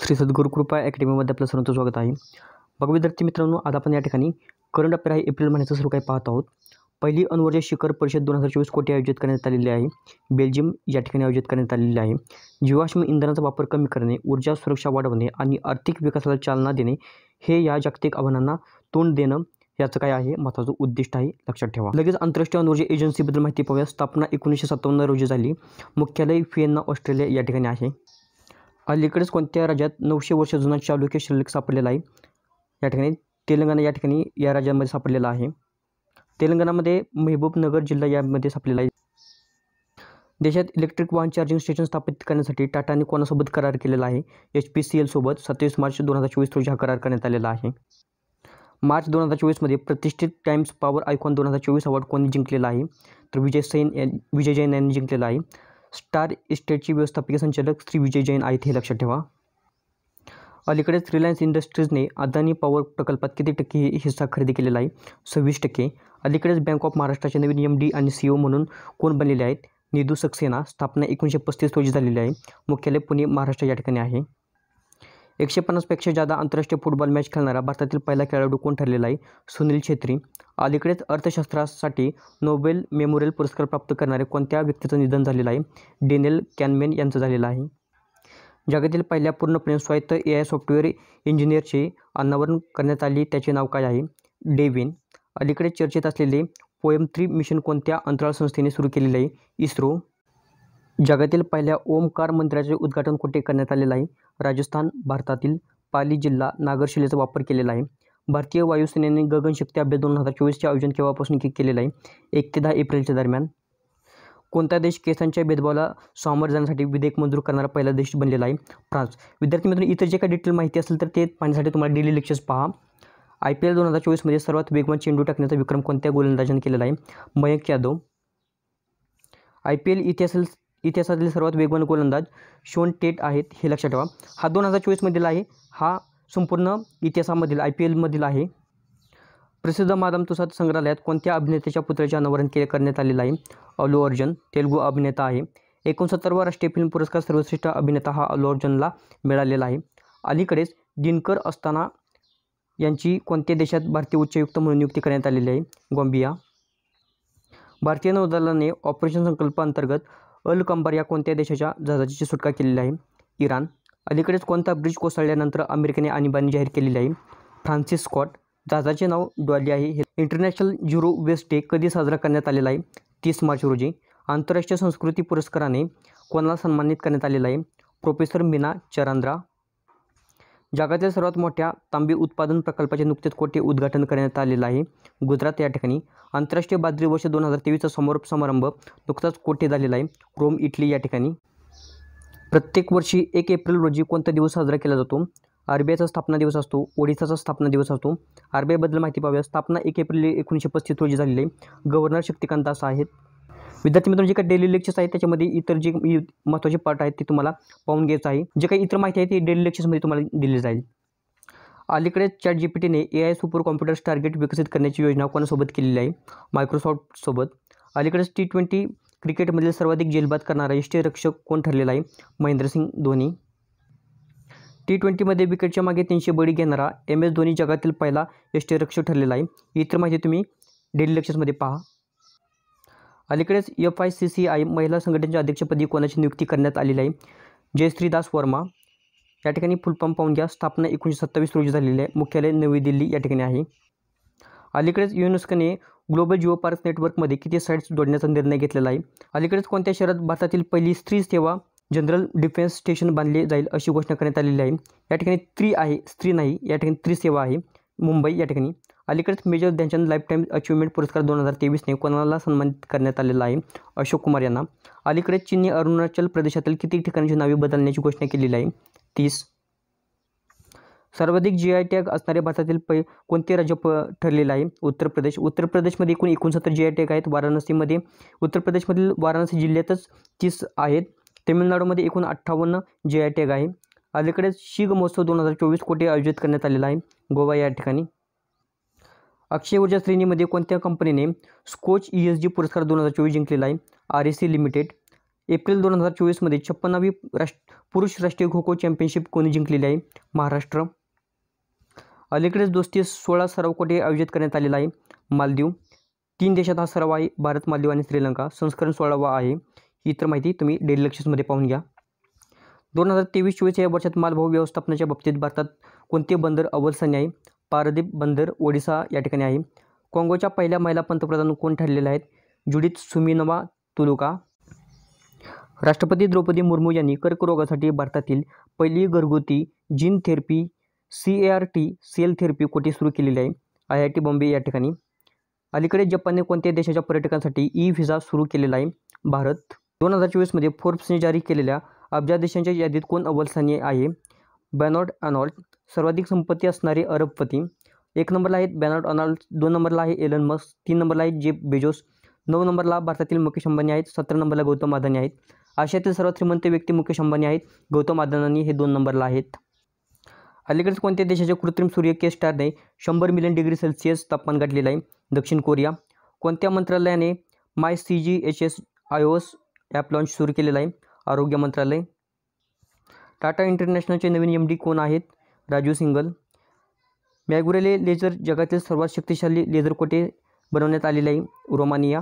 श्री सद्गुरू कृपा अकॅडमीमध्ये आपलं सर्वांचं स्वागत आहे. बघा विद्यार्थी मित्रांनो, आज आपण या ठिकाणी करंट अफेअर आहे एप्रिल महिन्याचं सुरू काही पाहत आहोत. पहिली अणुऊर्जा शिखर परिषद 2024 कोठे आयोजित करण्यात आलेली आहे? बेल्जियम या ठिकाणी आयोजित करण्यात आलेली आहे. जीवाश्म इंधनाचा वापर कमी करणे, ऊर्जा सुरक्षा वाढवणे आणि आर्थिक विकासाला चालना देणे हे या जागतिक आव्हानांना तोंड देणं याचं काय आहे महत्त्वाचं उद्दिष्ट आहे, लक्षात ठेवा. लगेच आंतरराष्ट्रीय अणुऊर्जा एजन्सीबद्दल माहिती पाहूया. स्थापना 1957 रोजी झाली. मुख्यालय व्हिएन्ना ऑस्ट्रेलिया या ठिकाणी आहे. अलीकडेच कोणत्या राज्यात 900 वर्ष जुना चालुक्य शिलालेख सापडलेला आहे? या ठिकाणी तेलंगणा या ठिकाणी या राज्यामध्ये सापडलेला आहे. तेलंगणामध्ये महबूबनगर जिल्हा यामध्ये सापडलेला आहे. देशात इलेक्ट्रिक वाहन चार्जिंग स्टेशन स्थापित करण्यासाठी टाटाने कोणासोबत करार केलेला आहे? HPCL सोबत 27 मार्च 2024 रोजी हा करार करण्यात आलेला आहे. मार्च 2024 प्रतिष्ठित टाइम्स पॉवर आयकॉन 2024 अवॉर्ड कोणी जिंकलेला आहे? तर विजय जैन यांनी जिंकलेला आहे. स्टार इस्टेटची व्यवस्थापकीय संचालक श्री विजय जैन आहेत, हे लक्षात ठेवा. अलीकडेच रिलायन्स इंडस्ट्रीजने अदानी पॉवर प्रकल्पात किती टक्के हिस्सा खरेदी केलेला आहे? 26%. अलीकडेच बँक ऑफ महाराष्ट्राचे नवीन MD आणि CEO म्हणून कोण बनलेले आहेत? निधू सक्सेना. स्थापना 1935 रोजी झालेली आहे. मुख्यालय पुणे, महाराष्ट्र या ठिकाणी आहे. 150 पेक्षा जादा आंतरराष्ट्रीय फुटबॉल मॅच खेळणारा भारतातील पहिला खेळाडू कोण ठरलेला आहे? सुनील छेत्री. अलीकडेच अर्थशास्त्रासाठी नोबेल मेमोरियल पुरस्कार प्राप्त करणारे कोणत्या व्यक्तीचं निधन झालेलं आहे? डेनियल कॅनमेन यांचं झालेलं आहे. जगातील पहिल्या पूर्णपणे स्वायत्त AI सॉफ्टवेअर इंजिनियरचे अनावरण करण्यात आले, त्याचे नाव काय आहे? डेव्हिन. अलीकडे चर्चेत असलेले पोएम 3 मिशन कोणत्या अंतराळ संस्थेने सुरू केलेले आहे? इस्रो. जगातील पहिल्या ओमकार मंदिराचे उद्घाटन कुठे करण्यात आलेलं आहे? राजस्थान. भारतातील पाली जिल्हा नागरशिलेचा वापर केलेला आहे. भारतीय वायुसेनेने गगनशक्ती अभ्यास 2024चे आयोजन केव्हापासून केलेलं आहे? 1 ते 10 एप्रिलच्या दरम्यान. कोणता देश केसांच्या भेदभावाला सामोरे जाण्यासाठी विधेयक मंजूर करणारा पहिला देश बनलेला आहे? फ्रान्स. विद्यार्थी मित्रांनो, इतर जे काही डिटेल माहिती असेल तर ते पाहण्यासाठी तुम्हाला डेली लेक्चर्स पहा. IPL 2024 सर्वात वेगवान चेंडू टाकण्याचा विक्रम कोणत्या गोलंदाजाने केलेला आहे? मयंक यादव. IPL इतिहासातील सर्वात वेगवान गोलंदाज शॉन टेट आहेत, हे लक्षात ठेवा. हा 2024 मधील आहे. हा संपूर्ण इतिहासामधील IPL मधील आहे. प्रसिद्ध मादाम तुसाद संग्रहालयात कोणत्या अभिनेत्याच्या पुतळ्याचे अनावरण करण्यात आलेलं आहे? अल्लू अर्जुन. तेलुगू अभिनेता आहे. 69वा राष्ट्रीय फिल्म पुरस्कार सर्वश्रेष्ठ अभिनेता हा अल्लू अर्जुनला मिळालेला आहे. अलीकडेच दिनकर अस्ताना यांची कोणत्या देशात भारतीय उच्चायुक्त म्हणून नियुक्ती करण्यात आलेली आहे? गॉम्बिया. भारतीय नौदलाने ऑपरेशन संकल्प अंतर्गत अल कंबार या कोणत्या देशाच्या जहाजाची सुटका केलेली आहे? इराण. अलीकडेच कोणता ब्रिज कोसळल्यानंतर अमेरिकेने आणीबाणी जाहीर केलेली आहे? Francis Scott. जहाजाचे नाव डॉली आहे. इंटरनॅशनल झिरो वेस्ट डे कधी साजरा करण्यात आलेला आहे? 30 मार्च रोजी. आंतरराष्ट्रीय संस्कृती पुरस्काराने कोणाला सन्मानित करण्यात आलेला आहे? प्रोफेसर मीना चरांद्रा. जगातील सर्वात मोठ्या तांबे उत्पादन प्रकल्पाचे नुकतेच कोठे उद्घाटन करण्यात आलेलं आहे? गुजरात या ठिकाणी. आंतरराष्ट्रीय बाजरी वर्ष 2023चा समारोप समारंभ नुकताच कोठे झालेला आहे? रोम, इटली या ठिकाणी. प्रत्येक वर्षी 1 एप्रिल रोजी कोणता दिवस साजरा केला जातो? RBIचा स्थापना दिवस असतो. ओडिशाचा स्थापना दिवस असतो. RBI बद्दल माहिती पाहूया. स्थापना 1 एप्रिल 1935 रोजी झालेली आहे. गव्हर्नर शक्तिकांत दास आहेत. विद्यार्थी मित्रांनो, जे काही डेली लेक्चर्स आहेत त्याच्यामध्ये इतर जे महत्त्वाचे पार्ट आहेत ते तुम्हाला पाहून घ्यायचं आहे. जे काही इतर माहिती आहे ती डेली लेक्चर्समध्ये तुम्हाला दिली जाईल. अलीकडेच ChatGPTने AI सुपर कॉम्प्युटर्स टार्गेट विकसित करण्याची योजना कोणासोबत केलेली आहे? मायक्रोसॉफ्ट सोबत. अलीकडेच T20 क्रिकेटमधील सर्वाधिक झेलबाद करणारा यष्टिरक्षक कोण ठरलेला आहे? महेंद्रसिंग धोनी. T20 विकेटच्या मागे 300 बळी घेणारा MS धोनी जगातील पहिला यष्टिरक्षक ठरलेला आहे. इतर माहिती तुम्ही डेली लेक्चर्समध्ये पहा. अलीकडेच FICCI महिला संघटनेच्या अध्यक्षपदी कोणाची नियुक्ती करण्यात आलेली आहे? जयश्री दास वर्मा. या ठिकाणी फुल फॉर्म पाहून घ्या. स्थापना 1927 रोजी झालेली आहे. मुख्यालय नवी दिल्ली या ठिकाणी आहे. अलीकडेच युनेस्कोने ग्लोबल जिओ पार्क नेटवर्कमध्ये किती साईट्स जोडण्याचा निर्णय घेतलेला आहे? अलीकडेच कोणत्या शहरात भारतातील पहिली स्त्री सेवा जनरल डिफेन्स स्टेशन बांधले जाईल अशी घोषणा करण्यात आलेली आहे? या ठिकाणी स्त्री आहे, स्त्री नाही. या ठिकाणी त्रिसेवा आहे. मुंबई या ठिकाणी. अलीकडेच मेजर ध्यानचंद लाईफटाईम अचिव्हमेंट पुरस्कार 2023ने कोणाला सन्मानित करण्यात आलेला आहे? अशोक कुमार यांना. अलीकडेच चीनने अरुणाचल प्रदेशातील किती ठिकाणांची नावे बदलण्याची घोषणा केलेली आहे? 30. सर्वाधिक GI टॅग असणारे भारतातील कोणते राज्य ठरलेलं आहे? उत्तर प्रदेश. उत्तर प्रदेशमध्ये एकूण 69 GI टॅग आहेत. वाराणसीमध्ये उत्तर प्रदेशमधील वाराणसी जिल्ह्यातच 30 आहेत. तमिळनाडूमध्ये एकूण 58 GI टॅग आहे. अलीकडेच शिग महोत्सव 2024 कोठे आयोजित करण्यात आलेला आहे? गोवा या ठिकाणी. अक्षय ऊर्जा श्रेणीमध्ये कोणत्या कंपनीने स्कोच ESG पुरस्कार 2024 जिंकलेला आहे? REC limited. एप्रिल 2024मध्ये 56वी पुरुष राष्ट्रीय खो खो चॅम्पियनशिप कोणी जिंकलेली आहे? महाराष्ट्र. अलीकडेच दोस्ती 16 सराव कुठे आयोजित करण्यात आलेला आहे? मालदीव. 3 देशात हा सराव आहे, भारत, मालदीव आणि श्रीलंका. संस्करण 16वा आहे. ही तर माहिती तुम्ही डेली लेक्चर्समध्ये पाहून घ्या. 2023-24 या वर्षात मालवाहू व्यवस्थापनाच्या बाबतीत भारतात कोणते बंदर अव्वल स्थानी आहे? पारदीप बंदर ओडिसा या ठिकाणी आहे. काँगोच्या पहिल्या महिला पंतप्रधान कोण ठरलेल्या आहेत? जुडिथ सुमिनवा तुलुका. राष्ट्रपती द्रौपदी मुर्मू यांनी कर्करोगासाठी भारतातील पहिली घरगुती gene therapy CAR-T sale therapy कोठे सुरू केलेली आहे? IIT बॉम्बे या ठिकाणी. अलीकडे जपानने कोणत्या देशाच्या पर्यटकांसाठी ई-व्हिसा सुरू केलेला आहे? भारत. 2024मध्ये फोर्ब्सने जारी केलेल्या अब्जा देशांच्या यादीत कोण अव्वल स्थानी आहे? Bernard Arnold. सर्वाधिक संपत्ती असणारे अरबपती. 1 नंबरला आहेत बेर्नार्ड आर्नोल्ड, 2 नंबरला आहे एलन मस्क, 3 नंबरला आहे जेफ बेजोस, 9 नंबरला भारतातील मुकेश अंबानी आहेत, 17 नंबरला गौतम अदानी आहेत. आशियातील सर्वात श्रीमंत व्यक्ती मुकेश अंबानी आहेत, गौतम अदानी हे 2 नंबरला आहेत. अलीकडेच कोणत्या देशाच्या कृत्रिम सूर्य के स्टारने 100 मिलियन डिग्री सेल्सिअस तापमान गाठलेलं आहे? दक्षिण कोरिया. कोणत्या मंत्रालयाने MyCGHS iOS ॲप लॉन्च सुरू केलेलं आहे? आरोग्य मंत्रालय. टाटा इंटरनॅशनलचे नवीन MD कोण आहेत? राजीव सिंगल. मॅग्युरेले लेझर जगातील सर्वात शक्तिशाली लेझर कोठे बनवण्यात आलेले आहे? रोमानिया.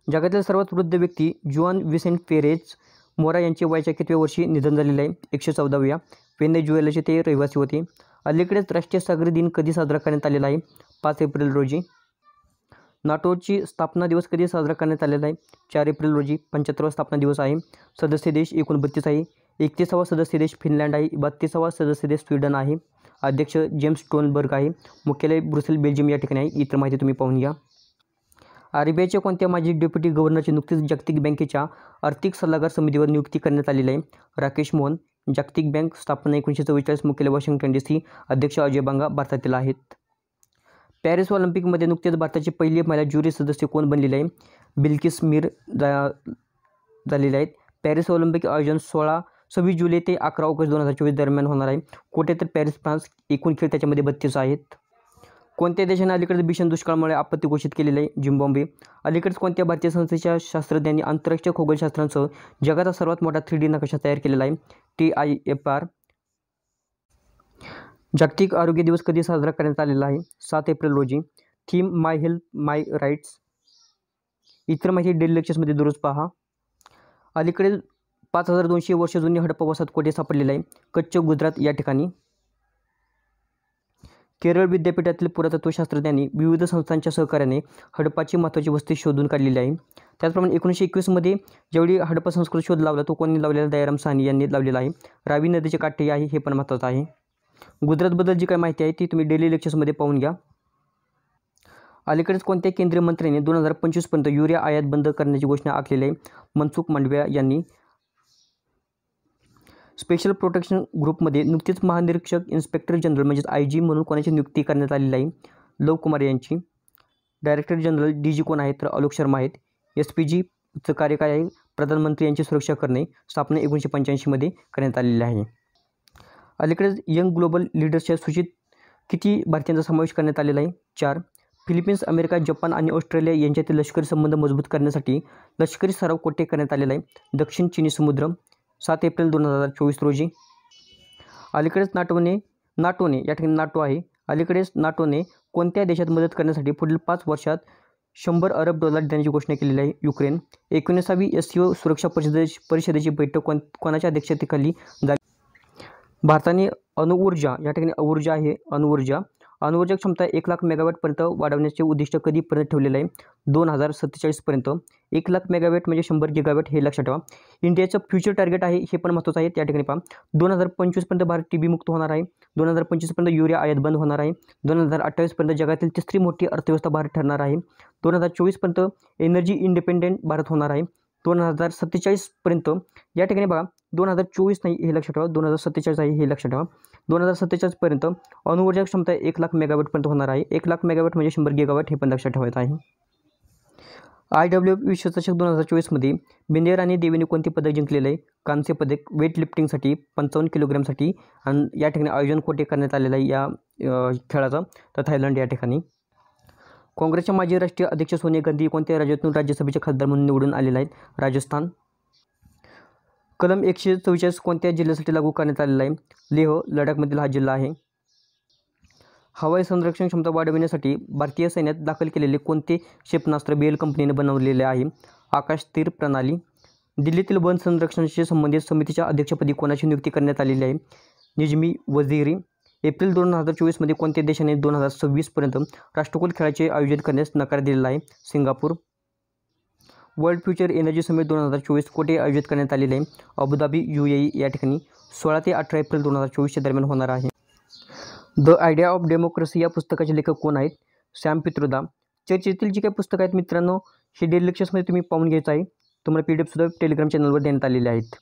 जगातील सर्वात वृद्ध व्यक्ती जुआन विसेंट पेरेज मोरा यांचे वयाच्या कितव्या वर्षी निधन झालेले आहे? 114व्या. व्हेनेझुएलाचे ते रहिवासी होते. अलीकडेच राष्ट्रीय सागरी दिन कधी साजरा करण्यात आलेला आहे? 5 एप्रिल रोजी. नाटोची स्थापना दिवस कधी साजरा करण्यात आलेला आहे? 4 एप्रिल रोजी. 75वा स्थापना दिवस आहे. सदस्य देश एकूण 32 आहे. 31वा सदस्य देश फिनलँड आहे. 32वा सदस्य देश स्वीडन आहे. अध्यक्ष जेम्स स्टोनबर्ग आहे. मुख्यालय ब्रुसेल बेल्जियम या ठिकाणी आहे. इतर माहिती तुम्ही पाहून घ्या. RBIच्या कोणत्या माजी डेप्युटी गव्हर्नरची नुकतीच जागतिक बँकेच्या आर्थिक सल्लागार समितीवर नियुक्ती करण्यात आलेली आहे? राकेश मोहन. जागतिक बँक स्थापना 1944. मुख्यालय वॉशिंग्टन DC. अध्यक्ष अजय बांगा भारतातील आहेत. पॅरिस ऑलिम्पिकमध्ये नुकतेच भारताची पहिली महिला ज्युरी सदस्य कोण बनलेली आहे? बिल्किस मीर झालेले आहेत. पॅरिस ऑलिम्पिक आयोजन 26 जुलै ते 11 ऑगस्ट 2024 दरम्यान होणार आहे. कोठे तर पॅरिस, फ्रान्स. एकूण खेळ त्याच्यामध्ये 32 आहेत. कोणत्या देशाने अलीकडे भीषण दुष्काळामुळे आपत्ती घोषित केलेली आहे? झिम्बाब्वे. अलीकडेच कोणत्या भारतीय संस्थेच्या शास्त्रज्ञांनी आंतरराष्ट्रीय खगोलशास्त्रांसह जगाचा सर्वात मोठा 3D नकाशा तयार केलेला आहे? TIFR. जागतिक आरोग्य दिवस कधी साजरा करण्यात आलेला आहे? 7 एप्रिल रोजी. थीम माय हेल्थ माय राईट्स. इतर माहिती डेली लेक्चर्समध्ये दररोज पहा. अलीकडे 5200 वर्ष जुनी हडप्पा वसाहत कोठे सापडलेला आहे? कच्छ, गुजरात या ठिकाणी. केरळ विद्यापीठातील पुरातत्वशास्त्रज्ञांनी विविध संस्थांच्या सहकार्याने हडप्पाची महत्त्वाची वस्ती शोधून काढलेली आहे. त्याचप्रमाणे 1921मध्ये ज्यावेळी हडप्पा संस्कृती शोध लावला तो कोणी लावलेला? दयाराम साहनी यांनी लावलेला आहे. रावी नदीचे काठी आहे, हे पण महत्त्वाचं आहे. गुजरातबद्दल जी काय माहिती आहे ती तुम्ही डेली लेक्चर्समध्ये पाहून घ्या. अलीकडेच कोणत्या केंद्रीय मंत्र्यांनी 2025पर्यंत युरिया आयात बंद करण्याची घोषणा आखलेली आहे? मनसुख मांडविया यांनी. स्पेशल प्रोटेक्शन ग्रुपमध्ये नुकतीच महानिरीक्षक इन्स्पेक्टर जनरल म्हणजेच IG म्हणून कोणाची नियुक्ती करण्यात आलेली आहे? लव कुमार यांची. डायरेक्टर जनरल DG कोण आहेत? तर आलोक शर्मा आहेत. SPGचं कार्य काय आहे? प्रधानमंत्री यांची सुरक्षा करणे. स्थापना 1985मध्ये करण्यात आलेली आहे. अलीकडेच यंग ग्लोबल लीडर्सच्या सूचीत किती भारतीयांचा समावेश करण्यात आलेला आहे? 4. फिलिपिन्स, अमेरिका, जपान आणि ऑस्ट्रेलिया यांच्यातील लष्करी संबंध मजबूत करण्यासाठी लष्करी सराव कोठे करण्यात आलेला आहे? दक्षिण चिनी समुद्र. 7 एप्रिल 2024 रोजी. अलीकडेच नाटोने या ठिकाणी नाटो आहे. अलीकडेच नाटोने कोणत्या देशात मदत करण्यासाठी पुढील 5 वर्षात $100 अरब देण्याची घोषणा केलेली आहे? युक्रेन. 19वी SCO सुरक्षा परिषदेची बैठक कोणाच्या अध्यक्षतेखाली झाली? भारताने अणुऊर्जा या ठिकाणी ऊर्जा आहे अणुऊर्जा क्षमता 1 लाख मेगावॅटपर्यंत वाढवण्याचे उद्दिष्ट कधीपर्यंत ठेवलेलं आहे? 2047पर्यंत. 1 लाख मेगावॅट म्हणजे 100 गिगावॅट, हे लक्षात ठेवा. इंडियाचं फ्युचर टार्गेट आहे, हे पण महत्त्वाचं आहे. त्या ठिकाणी पहा 2025पर्यंत भारत TB मुक्त होणार आहे. 2025पर्यंत युरिया आयात बंद होणार आहे. 2028पर्यंत जगातील तिसरी मोठी अर्थव्यवस्था भारत ठरणार आहे. 2024पर्यंत एनर्जी इंडिपेंडेंट भारत होणार आहे. 2047पर्यंत या ठिकाणी बघा 2024 नाही हे लक्षात ठेवा, 2047 आहे हे लक्षात ठेवा. 2047पर्यंत अणुऊर्जा क्षमता 1 लाख मेगावॅटपर्यंत होणार आहे. 1 लाख मेगावॅट म्हणजे 100 गिगावॅट, हे पण लक्षात ठेवायचं आहे. IWF विश्वचषक 2024मध्ये बिंदेर आणि देवीने कोणते पदक जिंकलेलं आहे? कांस्य पदक. वेट लिफ्टिंगसाठी 55 किलोग्रामसाठी. आणि या ठिकाणी आयोजन कोठे करण्यात आलेलं आहे या खेळाचं? तर थायलंड या ठिकाणी. काँग्रेसच्या माजी राष्ट्रीय अध्यक्ष सोनिया गांधी कोणत्या राज्यातून राज्यसभेचे खासदार म्हणून निवडून आलेल्या आहेत? राजस्थान. कलम 144 कोणत्या जिल्ह्यासाठी लागू करण्यात आलेला आहे? लेह, लडाखमधील हा जिल्हा आहे. हवाई संरक्षण क्षमता वाढविण्यासाठी भारतीय सैन्यात दाखल केलेले कोणते क्षेपणास्त्र BEL कंपनीने बनवलेले आहे? आकाश तीर प्रणाली. दिल्लीतील वन संरक्षणाशी संबंधित समितीच्या अध्यक्षपदी कोणाची नियुक्ती करण्यात आलेली आहे? निजमी वझीरी. एप्रिल 2024 मध्ये कोणत्या देशाने 2026 पर्यंत राष्ट्रकुल खेळाचे आयोजन करण्यास नकार दिलेला आहे? Singapore. World future energy summit 2024 कोठे आयोजित करण्यात आलेले आहे? अबुधाबी UAE या ठिकाणी 16 ते 18 एप्रिल 2024 दरम्यान होणार आहे. द आयडिया ऑफ डेमोक्रेसी या पुस्तकाचे लेखक कोण आहेत? सॅम पित्रोदा. चर्चेतील जी काही पुस्तकं आहेत मित्रांनो, हे डेली लेक्चर्समध्ये तुम्ही पाहून घ्यायचं आहे. तुम्हाला PDF सुद्धा टेलिग्राम चॅनलवर देण्यात आलेले आहेत.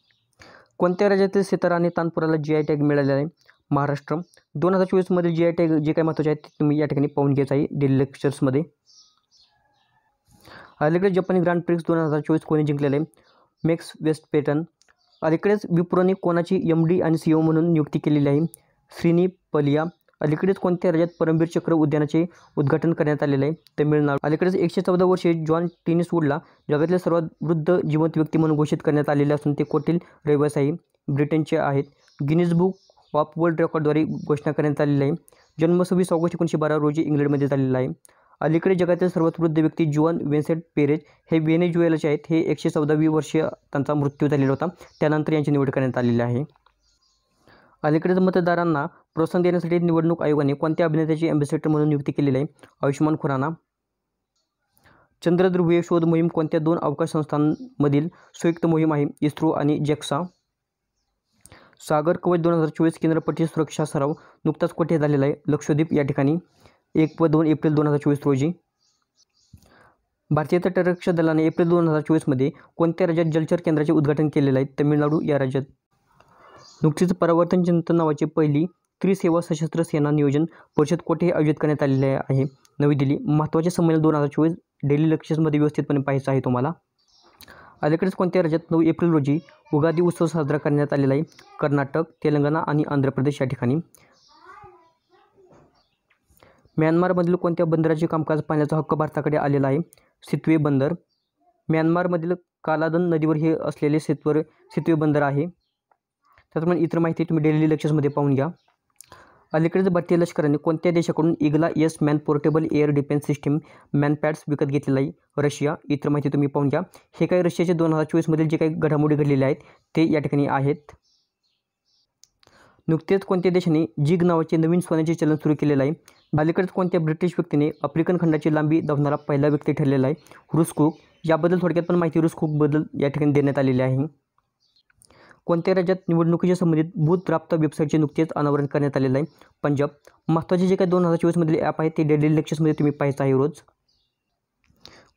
कोणत्या राज्यातील सितार आणि तानपुराला GI टॅग मिळालेला आहे? महाराष्ट्र. 2024 मधील GI टॅग जे काही महत्त्वाचे आहेत ते तुम्ही या ठिकाणी पाहून घ्यायचं आहे डेली लेक्चर्समध्ये. अलीकडेच जपानी ग्रँड प्रिक्स 2024 कोणी जिंकलेले आहे? मॅक्स वेस्टपेटन. अलीकडेच विप्रोने कोणाची MD आणि CEO म्हणून नियुक्ती केलेली आहे? श्रीनी पलिया. अलीकडेच कोणत्या राज्यात परमवीर चक्र उद्यानाचे उद्घाटन करण्यात आलेले आहे? तमिळनाडू. अलीकडेच 114 वर्षे जॉन टेनिसवूडला जगातील सर्वात वृद्ध जिवंत व्यक्ती म्हणून घोषित करण्यात आलेले असून ते कोठील रहिवासी ब्रिटनचे आहेत? गिनीज बुक ऑफ वर्ल्ड रेकॉर्डद्वारे घोषणा करण्यात आलेली आहे. जन्म 26 ऑगस्ट 1912 रोजी इंग्लंडमध्ये झालेला आहे. अलीकडे जगातील सर्वात वृद्ध व्यक्ती जुआन विन्सेंट पेरेज हे व्हेनेझुएलाचे आहेत. हे 114वी वर्षीय त्यांचा मृत्यू झालेला होता. त्यानंतर यांची निवड करण्यात आलेली आहे. अलीकडेच मतदारांना प्रोत्साहन देण्यासाठी निवडणूक आयोगाने कोणत्या अभिनेत्याची अँबॅसेडर म्हणून नियुक्ती केलेली आहे? आयुष्मान खुराना. चंद्रध्रुवीय शोध मोहीम कोणत्या 2 अवकाश संस्थांमधील संयुक्त मोहीम आहे? इस्रो आणि JAXA. सागर कवच 2024 केंद्रपट्टी सुरक्षा सराव नुकताच कोठे झालेला आहे? लक्षद्वीप या ठिकाणी 1 व 2 एप्रिल 2024 रोजी. भारतीय तटरक्षक दलाने एप्रिल 2024 मध्ये कोणत्या राज्यात जलचर केंद्राचे उद्घाटन केलेले आहे? तमिळनाडू या राज्यात. नुकतीच परावर्तन चिंतन नावाची पहिली त्रिसेवा सशस्त्र सेना नियोजन परिषद कोठे आयोजित करण्यात आलेली आहे? नवी दिल्ली. महत्त्वाचे संमेलन 2024 डेली लेक्चर्समध्ये व्यवस्थितपणे पाहायचं आहे तुम्हाला. अलीकडेच कोणत्या राज्यात 9 एप्रिल रोजी उगादी उत्सव साजरा करण्यात आलेला आहे? कर्नाटक, तेलंगणा आणि आंध्र प्रदेश या ठिकाणी. म्यानमारमधील कोणत्या बंदराचे कामकाज पाहण्याचा हक्क भारताकडे आलेला आहे? सितवे बंदर. म्यानमारमधील कालादन नदीवर हे असलेले सितवे बंदर आहे. त्याचप्रमाणे इतर माहिती तुम्ही डेली लेक्चर्समध्ये पाहून घ्या. अलीकडेच भारतीय लष्कराने कोणत्या देशाकडून Igla S man portable air defence system MANPADS विकत घेतलेला आहे? रशिया. इतर माहिती तुम्ही पाहून घ्या. हे काही रशियाचे 2024 मधील जे काही घडामोडी घडलेल्या आहेत ते या ठिकाणी आहेत. नुकतेच कोणत्या देशाने जिग नावाचे नवीन सोन्याचे चलन सुरू केलेलं आहे? अलीकडेच कोणत्या ब्रिटिश व्यक्तीने आफ्रिकन खंडाची लांबी धावणारा पहिला व्यक्ती ठरलेला आहे? रुस कुक. याबद्दल थोडक्यात पण माहिती रुस कुकबद्दल या ठिकाणी देण्यात आलेली आहे. कोणत्या राज्यात निवडणुकीशी संबंधित बूथ राबता वेबसाईटचे नुकतेच अनावरण करण्यात आलेलं आहे? पंजाब. महत्त्वाचे जे काही 2024 मधील ॲप आहे ते डेली लेक्चर्समध्ये तुम्ही पाहायचं आहे रोज.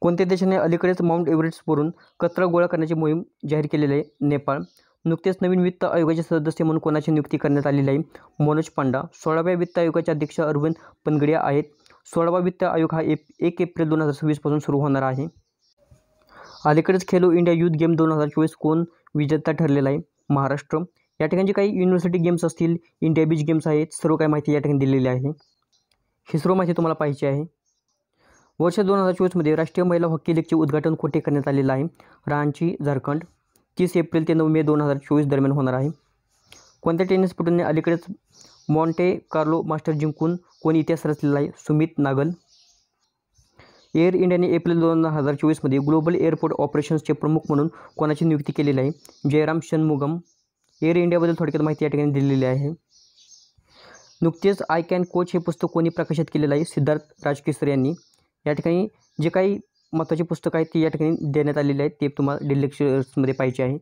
कोणत्या देशाने अलीकडेच माउंट एव्हरेस्टवरून कचरा गोळा करण्याची मोहीम जाहीर केलेली आहे? नेपाळ. नुकतेच नवीन वित्त आयोगाचे सदस्य म्हणून कोणाची नियुक्ती करण्यात आलेली आहे? मनोज पांडा. 16व्या वित्त आयोगाचे अध्यक्ष अरविंद पनगडिया आहेत. 16वा वित्त आयोग हा 1 एप्रिल 2026 पासून सुरू होणार आहे. अलीकडेच खेलो इंडिया यूथ गेम 2024 कोण विजेता ठरलेला आहे? महाराष्ट्र. या ठिकाणी जे काही युनिव्हर्सिटी गेम्स असतील, इंडिया बीच गेम्स आहेत, सर्व काही माहिती या ठिकाणी दिलेली आहे. ही सर्व माहिती तुम्हाला पाहिजे आहे. वर्ष 2024 मध्ये राष्ट्रीय महिला हॉकी लीगचे उद्घाटन कोठे करण्यात आलेलं आहे? रांची, झारखंड. 30 एप्रिल ते 9 मे 2024 दरम्यान होणार आहे. कोणत्या टेनिसपटूने अलीकडेच मॉन्टे कार्लो मास्टर जिंकून कोणी इतिहास रचलेला आहे? सुमित नागल. एअर इंडियाने एप्रिल 2024 मध्ये ग्लोबल एअरपोर्ट ऑपरेशन्सचे प्रमुख म्हणून कोणाची नियुक्ती केलेली आहे? जयराम षणमुगम. एअर इंडियाबद्दल थोडक्यात माहिती या ठिकाणी दिलेली आहे. नुकतेच आय कॅन कोच हे पुस्तक कोणी प्रकाशित केलेलं आहे? सिद्धार्थ राजकेसर यांनी. या ठिकाणी जे काही महत्त्वाचे पुस्तक आहेत ते या ठिकाणी देण्यात आलेले आहेत, ते तुम्हाला डेली लेक्चर्समध्ये पाहिजे आहे.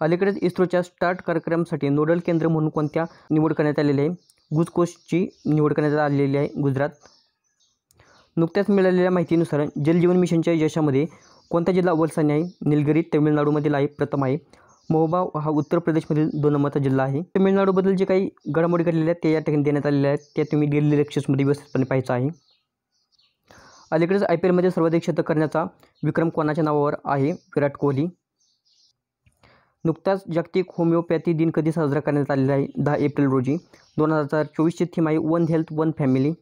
अलीकडेच इस्रोच्या स्टार्ट कार्यक्रमासाठी नोडल केंद्र म्हणून कोणत्या निवड करण्यात आलेली आहे? गुजकोशची निवड करण्यात आलेली आहे, गुजरात. नुकत्याच मिळालेल्या माहितीनुसार जलजीवन मिशनच्या यशामध्ये कोणता जिल्हा अव्वल स्थानी आहे? निलगिरी तामिळनाडूमधील आहे, प्रथम आहे. महोबा हा उत्तर प्रदेशमधील 2 नंबरचा जिल्हा आहे. तामिळनाडूबद्दल जे काही घडामोडी घडलेल्या आहेत ते या ठिकाणी देण्यात आलेल्या आहेत, त्या तुम्ही डेली लेक्चर्समध्ये व्यवस्थितपणे पाहायचं आहे. अलीकडेच IPL मध्ये सर्वाधिक शतक करण्याचा विक्रम कोणाच्या नावावर आहे? विराट कोहली. नुकताच जागतिक होमिओपॅथी दिन कधी साजरा करण्यात आलेला आहे? 10 एप्रिल रोजी. 2024ची थीम आहे वन हेल्थ वन फॅमिली.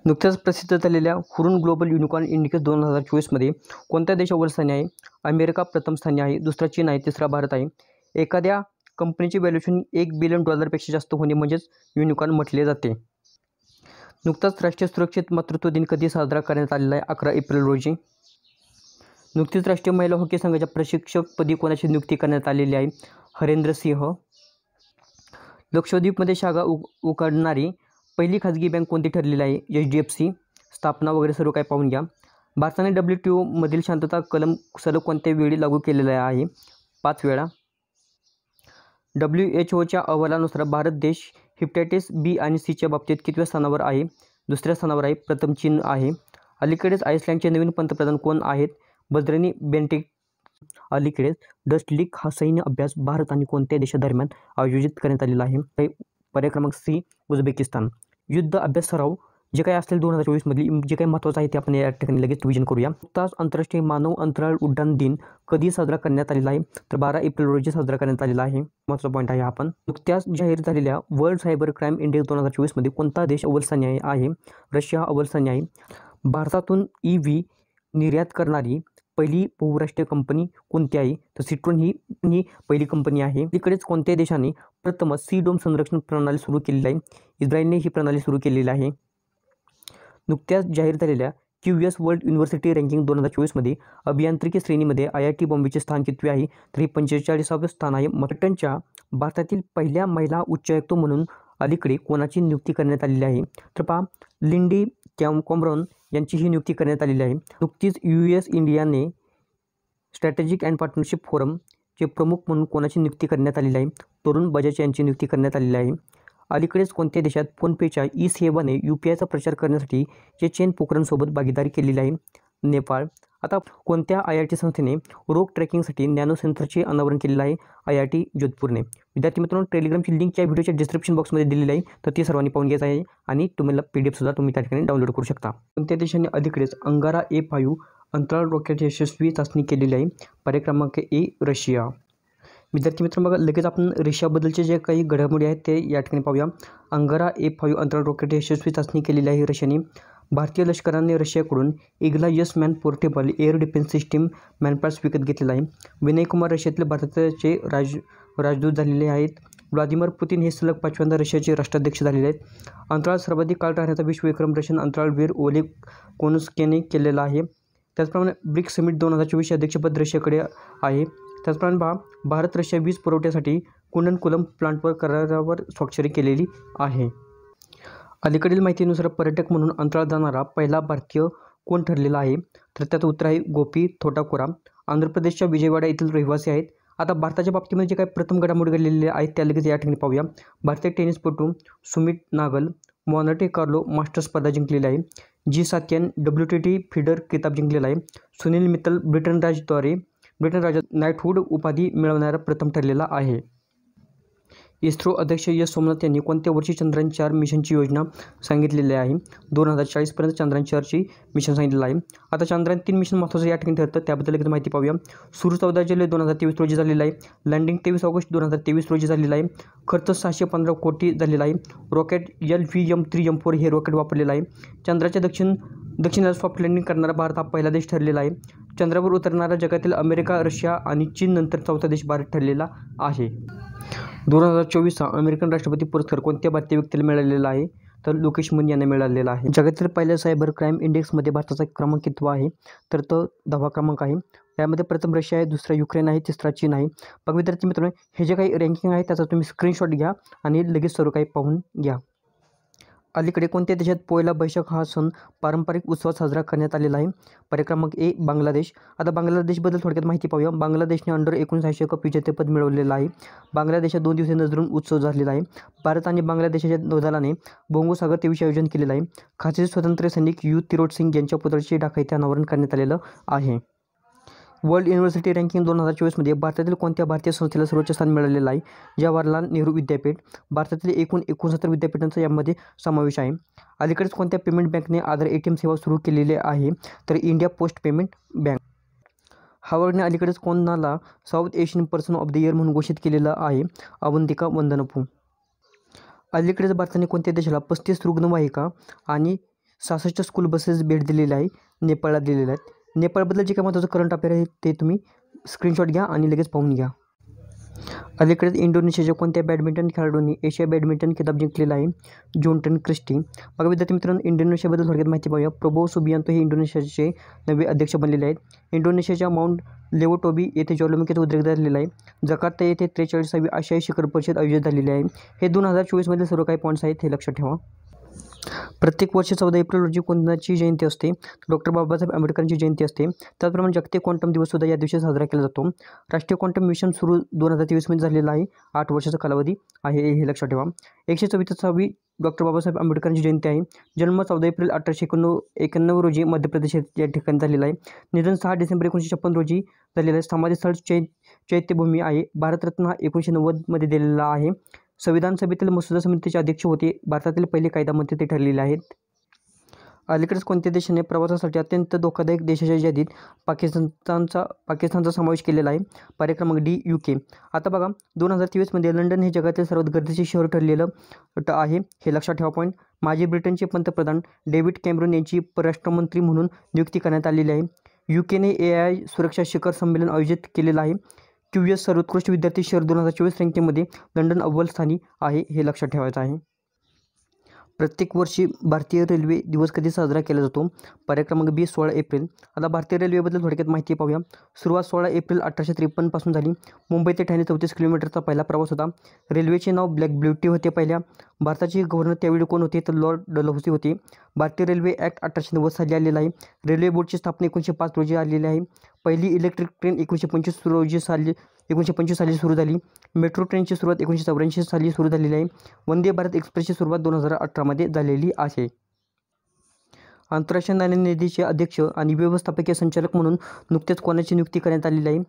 नुकत्याच प्रसिद्ध झालेल्या हुरून ग्लोबल युनिकॉर्न इंडिकेटर 2024मध्ये कोणत्या देश अव्वल स्थानी आहे? अमेरिका प्रथम स्थानी आहे, दुसरा चीन आहे, तिसरा भारत आहे. एखाद्या कंपनीचे व्हॅल्युएशन $1 बिलियन पेक्षा जास्त होणे म्हणजेच युनिकॉर्न म्हटले जाते. नुकताच राष्ट्रीय सुरक्षित मातृत्व दिन कधी साजरा करण्यात आलेला आहे? 11 एप्रिल रोजी. नुकतीच राष्ट्रीय महिला हॉकी संघाच्या प्रशिक्षकपदी कोणाची नियुक्ती करण्यात आलेली आहे? हरेंद्र सिंह. लक्षद्वीपमध्ये शाखा उघडणारी पहिली खाजगी बँक कोणती ठरलेली आहे? HDFC. स्थापना वगैरे सर्व काही पाहून घ्या. भारताने WTO मधील शांतता कलम सलग कोणत्या वेळी लागू केलेला आहे? 5 वेळा. WHOच्या अहवालानुसार भारत देश हेपॅटायटिस B आणि Cच्या बाबतीत कितव्या स्थानावर आहे? दुसऱ्या स्थानावर आहे. प्रथम चीन आहे. अलीकडेच आइसलँडचे नवीन पंतप्रधान कोण आहेत? बद्रीनी बेन्टेक. अलीकडेच डस्ट लीग हा सैन्य अभ्यास भारत आणि कोणत्या देशादरम्यान आयोजित करण्यात आलेला आहे? पर्याय क्रमांक C, उझबेकिस्तान. युद्ध अभ्यास सराव जे काही असेल 2024मधील जे काही महत्त्वाचं आहे ते आपण या ठिकाणी लगेच रिव्हिजन करूया. नुकताच आंतरराष्ट्रीय मानव अंतराळ उड्डाण दिन कधी साजरा करण्यात आलेला आहे? तर 12 एप्रिल रोजी साजरा करण्यात आलेला आहे. महत्त्वाचा पॉईंट आहे आपण. नुकत्याच जाहीर झालेल्या वर्ल्ड सायबर क्राईम इंडेक्स 2024मध्ये कोणता देश अव्वल स्थानी आहे? रशिया अव्वल स्थानी आहे. भारतातून EV निर्यात करणारी पहिली बहुराष्ट्रीय कंपनी कोणती आहे? तर सिट्रोन ही पहिली कंपनी आहे. अलीकडेच कोणत्या देशाने प्रथमच सी डोम संरक्षण प्रणाली सुरू केलेली आहे? इस्रायलने ही प्रणाली सुरू केलेली आहे. नुकत्याच जाहीर झालेल्या QS वर्ल्ड युनिव्हर्सिटी रँकिंग 2024मध्ये अभियांत्रिकी श्रेणीमध्ये IIT बॉम्बेचे स्थान कितवे आहे? तर हे 45वे स्थान आहे. ब्रिटनच्या भारतातील पहिल्या महिला उच्चायुक्त म्हणून अलीकडे कोणाची नियुक्ती करण्यात आलेली आहे? तर पहा, लिंडी कॅमरॉन यांची ही नियुक्ती करण्यात आलेली आहे. नुकतीच US इंडियाने स्ट्रॅटेजिक अँड पार्टनरशिप फोरमचे प्रमुख म्हणून कोणाची नियुक्ती करण्यात आलेली आहे? तरुण बजाज यांची नियुक्ती करण्यात आलेली आहे. अलीकडेच कोणत्या देशात फोनपेच्या सेवाने UPIचा प्रचार करण्यासाठी चेचेन पोखरणसोबत भागीदारी केलेली आहे? नेपाळ. आता कोणत्या IIT संस्थेने रोग ट्रॅकिंगसाठी नॅनो सेन्सरचे अनावरण केलेलं आहे? IIT जोधपूरने. विद्यार्थी मित्रांनो, टेलिग्रामची लिंक या व्हिडिओच्या डिस्क्रिप्शन बॉक्समध्ये दिलेली आहे, तर ती सर्वांनी पाहून घ्यायचं आहे आणि तुम्हाला PDF सुद्धा तुम्ही त्या ठिकाणी डाउनलोड करू शकता. कोणत्या देशाने अलीकडेच अंगारा A5 अंतराळ रॉकेट यशस्वी चाचणी केलेली आहे? पर्याय क्रमांक A, रशिया. विद्यार्थी मित्रांनो, बघा लगेच आपण रशियाबद्दलचे जे काही घडामोडी आहेत ते या ठिकाणी पाहूया. अंगारा A5 अंतराळ रॉकेट यशस्वी चाचणी केलेली आहे रशियाने. भारतीय लष्कराने रशियाकडून Igla S man portable air defence system MANPADS विकत घेतलेला आहे. विनय कुमार रशियातील भारताचे राजदूत झालेले आहेत. व्लादिमीर पुतिन हे सलग 5व्यांदा रशियाचे राष्ट्राध्यक्ष झालेले आहेत. अंतराळात सर्वाधिक काळ राहण्याचा विश्वविक्रम रशियन अंतराळवीर ओलेग कोनस्केने केलेला आहे. त्याचप्रमाणे ब्रिक्स समिट 2024 अध्यक्षपद रशियाकडे आहे. त्याचप्रमाणे भारत रशिया वीज पुरवठ्यासाठी कुंडनकुलम प्लांटवर करारावर स्वाक्षरी केलेली आहे. अलीकडील माहितीनुसार पर्यटक म्हणून अंतराळात जाणारा पहिला भारतीय कोण ठरलेला आहे? तर त्याचं उत्तर आहे गोपी थोटाकुरा. आंध्र प्रदेशच्या विजयवाडा येथील रहिवासी आहेत. आता भारताच्या बाबतीमध्ये जे काही प्रथम घडामोडी घडलेले आहेत त्या लगेच या ठिकाणी पाहूया. भारतीय टेनिसपटू Sumit Nagal Monte Carlo Masters स्पर्धा जिंकलेली आहे. G7 WTT फिडर किताब जिंकलेला आहे. सुनील मित्तल ब्रिटन राजात नाइटहुड उपाधी मिळवणारा प्रथम ठरलेला आहे. इस्रो अध्यक्ष एस सोमनाथ यांनी कोणत्या वर्षी चंद्रयान 4 मिशनची योजना सांगितलेली आहे? 2040पर्यंत चंद्रयान 4ची मिशन सांगितलेलं आहे. आता चंद्रयान 3 मिशन महत्त्वाचं या ठिकाणी ठरतं, त्याबद्दल एकदा माहिती पाहूया. सुरू 14 जुलै 2023 रोजी झालेला आहे. लँडिंग 23 ऑगस्ट 2023 रोजी झालेला आहे. खर्च 615 कोटी झालेला आहे. रॉकेट LVM-3M4 हे रॉकेट वापरलेलं आहे. चंद्राच्या दक्षिणेला सॉफ्ट लँडिंग करणारा भारत हा पहिला देश ठरलेला आहे. चंद्रावर उतरणारा जगातील अमेरिका, रशिया आणि चीन नंतर चौथा देश भारत ठरलेला आहे. 2024चा अमेरिकन राष्ट्रपती पुरस्कार कोणत्या भारतीय व्यक्तीला मिळालेला आहे? तर लोकेश मुनी यांना मिळालेला आहे. जगातील पहिल्या सायबर क्राईम इंडेक्समध्ये भारताचा क्रमांक कितवा आहे? तर तो 10वा क्रमांक आहे. यामध्ये प्रथम रशिया आहे, दुसरा युक्रेन आहे, तिसरा चीन आहे. बघा विद्यार्थी मित्रांनो, हे जे काही रँकिंग आहे त्याचा तुम्ही स्क्रीनशॉट घ्या आणि लगेच सर्व काही पाहून घ्या. अलीकडे कोणत्या देशात पोयला बैशाख हा सण पारंपरिक उत्सवात साजरा करण्यात आलेला आहे? पर्याय क्रमांक A, बांगलादेश. आता बांगलादेशबद्दल थोडक्यात माहिती पाहूया. बांगलादेशने अंडर 19 आशिया कप विजेतेपद मिळवलेलं आहे. बांगलादेशात 2 दिवसीय नजरून उत्सव झालेला आहे. भारत आणि बांगलादेशाच्या नौदलाने बोंगो सागर तेवीचे आयोजन केलेलं आहे. खासी स्वातंत्र्य सैनिक यू तिरोट सिंग यांच्या पुतळ्याचे ढाका येथे अनावरण करण्यात आलेलं आहे. वर्ल्ड युनिव्हर्सिटी रँकिंग 2024मध्ये भारतातील कोणत्या भारतीय संस्थेला सर्वोच्च स्थान मिळालेलं आहे? जवाहरलाल नेहरू विद्यापीठ. भारतातील एकूण 69 विद्यापीठांचा यामध्ये समावेश आहे. अलीकडेच कोणत्या पेमेंट बँकने आधार ATM सेवा सुरू केलेली आहे? तर इंडिया पोस्ट पेमेंट बँक. हार्वर्डने अलीकडेच कोणाला south Asian person of the year म्हणून घोषित केलेलं आहे? अवंतिका वंदनपू. अलीकडेच भारताने कोणत्या देशाला 35 रुग्णवाहिका आणि 66 स्कूल बसेस भेट दिलेल्या आहे, नेपाळला दिलेल्या आहेत. नेपाळबद्दल जे काही महत्त्वाचं करंट अफेअर आहे ते तुम्ही स्क्रीनशॉट घ्या आणि लगेच पाहून घ्या. अलीकडेच इंडोनेशियाच्या कोणत्या बॅडमिंटन खेळाडूंनी एशिया बॅडमिंटन खिताब जिंकलेला आहे? जोन्टन क्रिस्टी. बघा विद्यार्थी मित्रांनो, इंडोनेशियाबद्दल थोडक्यात माहिती पाहूया. प्रबोवो सुबियांतो हे इंडोनेशियाचे नवे अध्यक्ष बनलेले आहेत. इंडोनेशियाच्या माउंट लेवोटोबी येथे ज्वालामुखीचा उद्रेक झालेला आहे. जकार्ता येथे 43वी आशियाई शिखर परिषद आयोजित झालेली आहे. हे 2024 सर्व काही पॉईंट्स आहेत, हे लक्षात ठेवा. प्रत्येक वर्षी 14 एप्रिल रोजी कोणाची जयंती असते? डॉक्टर बाबासाहेब आंबेडकरांची जयंती असते. त्याचप्रमाणे जागतिक क्वांटम दिवससुद्धा या दिवशी साजरा केला जातो. राष्ट्रीय क्वांटम मिशन सुरू 2023 झालेला आहे. 8 वर्षाचा कालावधी आहे, हे लक्षात ठेवा. 144वी डॉक्टर बाबासाहेब आंबेडकरांची जयंती आहे. जन्म 14 एप्रिल 1891 रोजी मध्य प्रदेश या ठिकाणी झालेला आहे. निधन 6 डिसेंबर 1956 रोजी झालेलं आहे. समाधीस्थळ चैत्यभूमी आहे. भारतरत्न हा 1990 दिलेला आहे. संविधान सभेतील मसुदा समितीचे अध्यक्ष होते. भारतातील पहिले कायदामंत्री ते ठरलेले आहेत. अलीकडेच कोणत्या देशाने प्रवासासाठी अत्यंत धोकादायक देशाच्या यादीत पाकिस्तानचा समावेश केलेला आहे? पर्याय क्रमांक डी, UK. आता बघा 2023 लंडन हे जगातील सर्वात गर्दीचे शहर ठरलेलं आहे, हे लक्षात ठेवा पॉईंट. माजी ब्रिटनचे पंतप्रधान डेव्हिड कॅमेरॉन यांची परराष्ट्रमंत्री म्हणून नियुक्ती करण्यात आलेली आहे. UKने AI सुरक्षा शिखर संमेलन आयोजित केलेलं आहे. QS सर्वोत्कृष्ट विद्यार्थी शहर 2024 रँकिंगमध्ये लंडन अव्वल स्थानी आहे, हे लक्षात ठेवायचं आहे. प्रत्येक वर्षी भारतीय रेल्वे दिवस कधी साजरा केला जातो? पर्याय क्रमांक बी, 16 एप्रिल. आता भारतीय रेल्वेबद्दल थोडक्यात माहिती पाहूया. सुरुवात 16 एप्रिल 1853 पासून झाली. मुंबई ते ठाणे 34 किलोमीटरचा पहिला प्रवास होता. रेल्वेचे नाव ब्लॅक ब्युटी होते पहिल्या. भारताचे गव्हर्नर त्यावेळी कोण होते? तर लॉर्ड डलहौसी होते. भारतीय रेल्वे ॲक्ट 1890 साली आलेला आहे. रेल्वे बोर्डची स्थापना 1905 रोजी आलेली आहे. पहिली इलेक्ट्रिक ट्रेन 1925 साली सुरू झाली. मेट्रो ट्रेनची सुरुवात 1984 साली सुरू झालेली आहे. वंदे भारत एक्सप्रेसची सुरुवात 2018 झालेली आहे. आंतरराष्ट्रीय नाणेनिधीचे अध्यक्ष आणि व्यवस्थापकीय संचालक म्हणून नुकत्याच कोणाची नियुक्ती करण्यात आलेली आहे?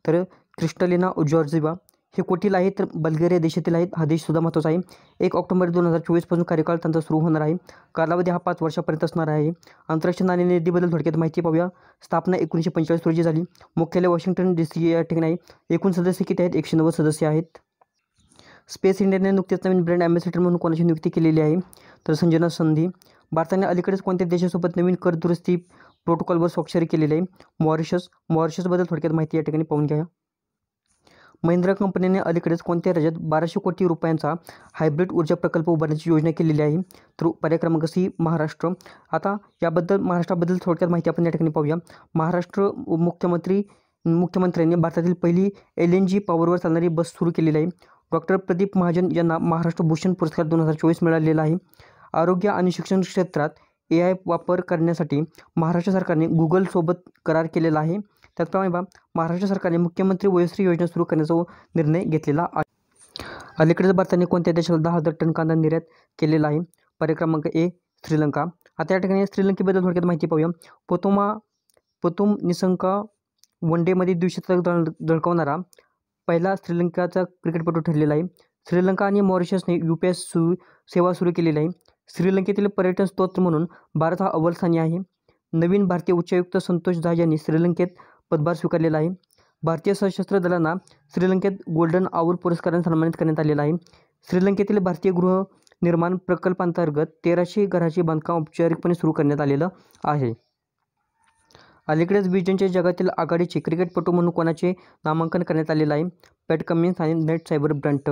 तर क्रिस्टलिना जॉर्जिव्हा. हे कुठील आहे? तर बल्गेरिया देशातील आहेत. हा देशसुद्धा महत्त्वाचा आहे. 1 ऑक्टोबर 2024 पासून कार्यकाळ त्यांचा सुरू होणार आहे. कालावधी हा 5 वर्षापर्यंत असणार आहे. आंतरराष्ट्रीय नाणेनिधीबद्दल थोडक्यात माहिती पाहूया. स्थापना 1945 रोजी झाली. मुख्यालय वॉशिंग्टन DC या ठिकाणी आहे. एकूण सदस्य किती आहेत? 190 सदस्य आहेत. स्पेस इंडियाने नुकतेच नवीन ब्रँड ॲम्बॅसेडर म्हणून कोणाची नियुक्ती केलेली आहे? तर संजना संधी. भारताने अलीकडेच कोणत्या देशासोबत नवीन कर दुरुस्ती प्रोटोकॉलवर स्वाक्षरी केलेली आहे? मॉरिशस. मॉरिशसबद्दल थोडक्यात माहिती या ठिकाणी पाहून घ्या. महिंद्रा कंपनीने अलीकडेच कोणत्या राज्यात 1200 कोटी रुपयांचा हायब्रिड ऊर्जा प्रकल्प उभारण्याची योजना केलेली आहे? तर पर्याय क्रमांक सी, महाराष्ट्र. आता महाराष्ट्राबद्दल थोडक्यात माहिती आपण या ठिकाणी पाहूया. महाराष्ट्र मुख्यमंत्र्यांनी भारतातील पहिली LNG पॉवरवर चालणारी बस सुरू केलेली आहे. डॉक्टर प्रदीप महाजन यांना महाराष्ट्र भूषण पुरस्कार 2024 मिळालेला आहे. आरोग्य आणि शिक्षण क्षेत्रात AI वापर करण्यासाठी महाराष्ट्र सरकारने गुगलसोबत करार केलेला आहे. त्याचप्रमाणे महाराष्ट्र सरकारने मुख्यमंत्री वयोश्री योजना सुरू करण्याचा निर्णय घेतलेला आहे. अलीकडेच भारताने कोणत्या देशाला 10,000 टन कांदा निर्यात केलेला आहे? पर्याय क्रमांक ए, श्रीलंका. आता या ठिकाणी श्रीलंकेबद्दल थोडक्यात माहिती पाहूया. पोतुम निसंका वनडेमध्ये द्विशतक झळकावणारा पहिला श्रीलंकाचा क्रिकेटपटू ठरलेला आहे. श्रीलंका आणि मॉरिशसने UPS सेवा सुरू केलेली आहे. श्रीलंकेतील पर्यटन स्त्रोत म्हणून भारत हा अव्वल स्थानी आहे. नवीन भारतीय उच्चायुक्त संतोष झा यांनी श्रीलंकेत पदभार स्वीकारलेला आहे. भारतीय सशस्त्र दलांना श्रीलंकेत गोल्डन आवर पुरस्काराने सन्मानित करण्यात आलेला आहे. श्रीलंकेतील भारतीय गृहनिर्माण प्रकल्पांतर्गत 1300 घराचे बांधकाम औपचारिकपणे सुरू करण्यात आलेलं आहे. अलीकडेच विजनचे जगातील आघाडीचे क्रिकेटपटू म्हणून कोणाचे नामांकन करण्यात आलेलं आहे? पॅट कमिन्स आणि नेट सायबर ब्रँट.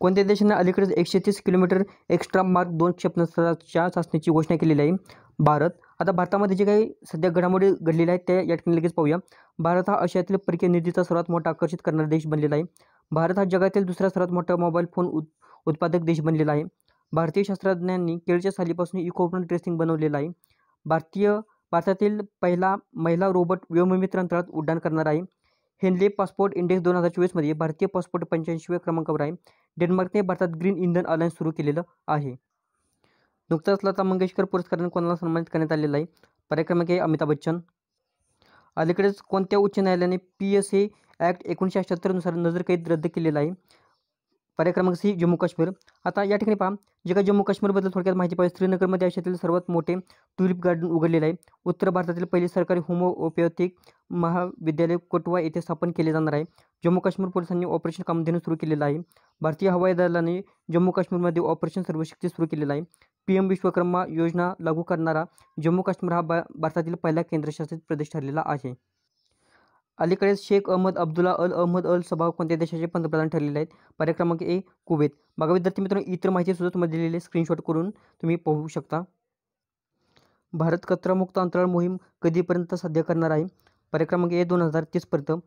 कोणत्या देशाने अलीकडेच 130 किलोमीटर एक्स्ट्रा मार्क 2 क्षेपणास्त्राच्या चाचणीची घोषणा केलेली आहे? भारत. आता भारतामध्ये जे काही सध्या घडामोडी घडलेल्या आहेत त्या या ठिकाणी लगेच पाहूया. भारत हा आशियातील परकीय निधीचा सर्वात मोठा आकर्षित करणारा देश बनलेला आहे. भारत हा जगातील दुसरा सर्वात मोठा मोबाईल फोन उत्पादक देश बनलेला आहे. भारतीय शास्त्रज्ञांनी केळीच्या सालीपासून इकोफ्रेंडली ड्रेसिंग बनवलेलं आहे. भारतातील पहिला महिला रोबोट व्योममित्र अंतराळात उड्डाण करणार आहे. हेनले पासपोर्ट इंडेक्स 2024 भारतीय पासपोर्ट 85व्या क्रमांकावर आहे. डेन्मार्कने भारतात ग्रीन इंधन अलायन्स सुरू केलेलं आहे. नुकताच लता मंगेशकर पुरस्काराने कोणाला सन्मानित करण्यात आलेला आहे? पर्याय क्रमांक ए, अमिताभ बच्चन. अलीकडेच कोणत्या उच्च न्यायालयाने PSA ॲक्ट 1978 नुसार नजरकैद रद्द केलेला आहे? पर्याय क्रमांक सी, जम्मू काश्मीर. आता या ठिकाणी पहा, जे काही जम्मू काश्मीरबद्दल थोडक्यात माहिती पाहिजे. श्रीनगरमध्ये आशियातील सर्वात मोठे ट्युलिप गार्डन उघडलेले आहे. उत्तर भारतातील पहिले सरकारी होमिओपॅथिक महाविद्यालय कठुआ येथे स्थापन केले जाणार आहे. जम्मू काश्मीर पोलिसांनी ऑपरेशन कामधेनू सुरू केलेलं आहे. भारतीय हवाई दलाने जम्मू काश्मीरमध्ये ऑपरेशन सर्वशक्ती सुरू केलेलं आहे. PM विश्वकर्मा योजना लागू करणारा जम्मू काश्मीर हा भारतातील पहिला केंद्रशासित प्रदेश ठरलेला आहे. अलीकडेच शेख अहमद अब्दुल्ला अल अहमद अल सबा कोणत्या देशाचे पंतप्रधान ठरलेले आहेत? पर्याय क्रमांक ए कुवेत. बघा विद्यार्थी मित्रांनो, इतर माहिती सुद्धा तुम्हाला दिलेली आहे, स्क्रीनशॉट करून तुम्ही पाहू शकता. भारत कचरामुक्त अंतराळ मोहीम कधीपर्यंत साध्य करणार आहे? पर्याय क्रमांक ए 2030 पर्यंत.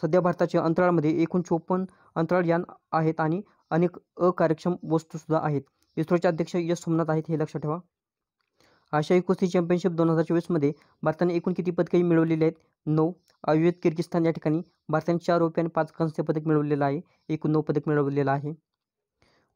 सध्या भारताच्या अंतराळामध्ये एकूण 54 अंतराळ यान आहेत आणि अनेक अकार्यक्षम वस्तूसुद्धा आहेत. इस्रोचे अध्यक्ष एस सोमनाथ आहेत, हे लक्षात ठेवा. आशियाई कुस्ती चॅम्पियनशिप 2024मध्ये भारताने एकूण किती पदके मिळवलेली आहेत? 9. आयोजित किर्गिस्तान या ठिकाणी भारताने 4 रौप्य आणि 5 कांस्य पदक मिळवलेलं आहे. एकूण 9 पदक मिळवलेलं आहे.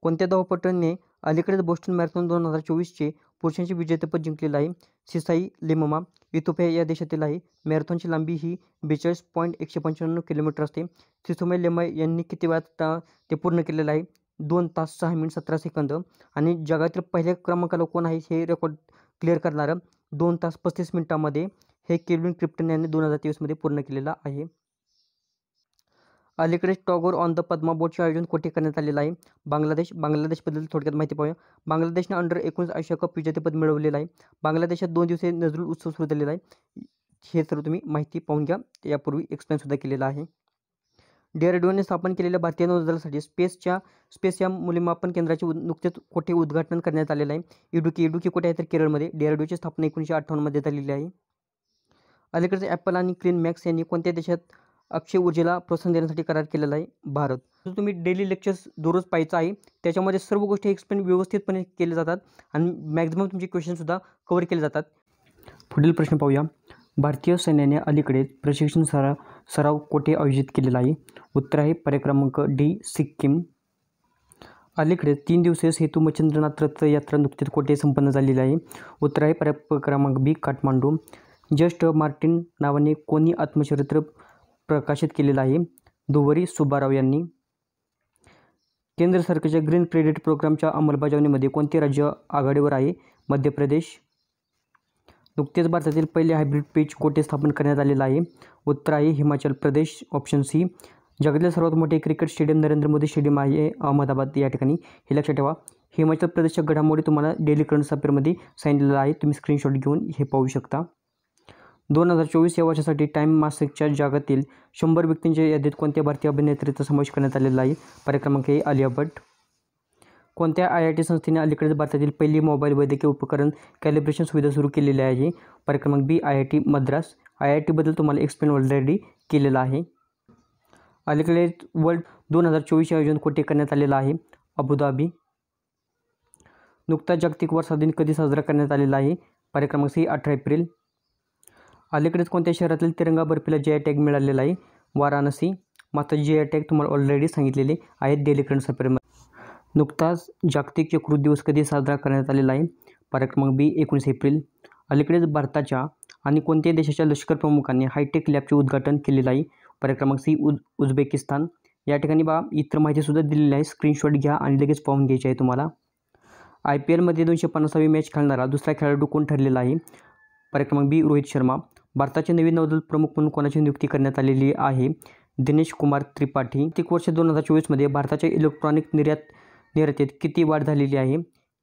कोणत्या धावपटूने अलीकडेच बोस्टन मॅरेथॉन 2024चे पुरुषांचे विजेतेपद जिंकलेलं आहे? सिसाई लेममा इथिओपिया या देशातील आहे. मॅरेथॉनची लांबी ही 42.195 किलोमीटर असते. सिसोमे लेमा यांनी किती वेळात ते पूर्ण केलेलं आहे? 2 तास 6 मिनिट 17 सेकंद. आणि जगातील पहिल्या क्रमांकाला कोण आहे हे रेकॉर्ड क्लिअर करणारं 2 तास 35 मिनिटांमध्ये हे केल्विन क्रिप्टन यांनी 2023मध्ये पूर्ण केलेलं आहे. अलीकडेच टॉगोर ऑन द पद्मा बोटचे आयोजन कुठे करण्यात आलेलं आहे? बांगलादेशबद्दल थोडक्यात माहिती पाहूया. बांगलादेशने अंडर-19 आशिया कप विजेतेपद मिळवलेलं आहे. बांगलादेशात 2 दिवसीय नजरुल उत्सव सुरू झालेला आहे. हे सर्व तुम्ही माहिती पाहून घ्या, यापूर्वी एक्सप्लेनसुद्धा केलेलं आहे. DRDOने स्थापन केलेल्या भारतीय नौदलासाठी स्पेस या मूल्यमापन केंद्राचे नुकतेच कुठे उद्घाटन करण्यात आलेलं आहे? इडुकी कुठे आहे तर केरळमध्ये. DRDOची स्थापना 1958मध्ये झालेली आहे. अलीकडेच ॲपल आणि क्लीन मॅक्स यांनी कोणत्या देशात अक्षय ऊर्जेला प्रोत्साहन देण्यासाठी करार केलेला आहे? भारत. तुम्ही डेली लेक्चर्स दररोज पाहायचं आहे, त्याच्यामध्ये सर्व गोष्टी एक्सप्लेन व्यवस्थितपणे केले जातात आणि मॅक्झिमम तुमचे क्वेश्चनसुद्धा कव्हर केले जातात. पुढील प्रश्न पाहूया. भारतीय सैन्याने अलीकडेच प्रशिक्षण सराव कुठे आयोजित केलेला आहे? उत्तर आहे पर्याय क्रमांक डी सिक्कीम. अलीकडेच 3 दिवसीय सेतू मच्छिंद्रनाथ रथयात्रा नुकतीच कुठे संपन्न झालेली आहे? उत्तर आहे पर्याय क्रमांक बी काठमांडू. जस्ट मार्टिन नावाने कोणी आत्मचरित्र प्रकाशित केलेलं आहे? दुवरी सुब्बाराव यांनी. केंद्र सरकारच्या ग्रीन क्रेडिट प्रोग्रामच्या अंमलबजावणीमध्ये कोणते राज्य आघाडीवर आहे? मध्य प्रदेश. नुकतेच भारतातील पहिले हायब्रिड पिच कोठे स्थापन करण्यात आलेलं आहे? उत्तर आहे हिमाचल प्रदेश, ऑप्शन सी. जगातील सर्वात मोठे cricket stadium Narendra Modi stadium आहे अहमदाबाद या ठिकाणी, हे लक्षात ठेवा. हिमाचल प्रदेशच्या घडामोडी तुम्हाला डेली करंट अफेअरमध्ये सांगितलेलं आहे, तुम्ही स्क्रीनशॉट घेऊन हे पाहू शकता. 2024 या वर्षासाठी टाइम मासिकच्या जगातील 100 व्यक्तींच्या यादीत कोणत्या भारतीय अभिनेत्रीचा समावेश करण्यात आलेला आहे? पर्याय क्रमांक ए आलिया भट्ट. कोणत्या IIT संस्थेने अलीकडेच भारतातील पहिली मोबाईल वैद्यकीय उपकरण कॅलिब्रेशन सुविधा सुरू केलेली आहे? पर्याय क्रमांक बी IIT मद्रास. IITबद्दल तुम्हाला एक्सप्लेन ऑलरेडी केलेलं आहे. अलीकडेच वर्ल्ड 2024 आयोजन कुठे करण्यात आलेलं आहे? अबुधाबी. नुकताच जागतिक वारसा दिन कधी साजरा करण्यात आलेला आहे? पर्याय क्रमांक सी 18 एप्रिल. अलीकडेच कोणत्या शहरातील तिरंगा बर्फीला GI टॅग मिळालेला आहे? वाराणसी. मात्र GI टॅग तुम्हाला ऑलरेडी सांगितलेले आहेत डेली करंट अफेअरमध्ये. नुकताच जागतिक यकृत दिवस कधी साजरा करण्यात आलेला आहे? पर्याय क्रमांक बी 19 एप्रिल. अलीकडेच भारताच्या आणि कोणत्याही देशाच्या लष्कर प्रमुखांनी हायटेक लॅबचे उद्घाटन केलेलं आहे? पर्याय क्रमांक सी उझबेकिस्तान. या ठिकाणी इतर माहितीसुद्धा दिलेली आहे, स्क्रीनशॉट घ्या आणि लगेच पाहून घ्यायची आहे तुम्हाला. IPLमध्ये 250वी मॅच खेळणारा दुसरा खेळाडू कोण ठरलेला आहे? पर्याय क्रमांक बी रोहित शर्मा. भारताचे नवीन नौदल प्रमुख म्हणून कोणाची नियुक्ती करण्यात आलेली आहे? दिनेश कुमार त्रिपाठी. आर्थिक वर्ष 2024मध्ये भारताच्या इलेक्ट्रॉनिक निर्यातीत किती वाढ झालेली आहे?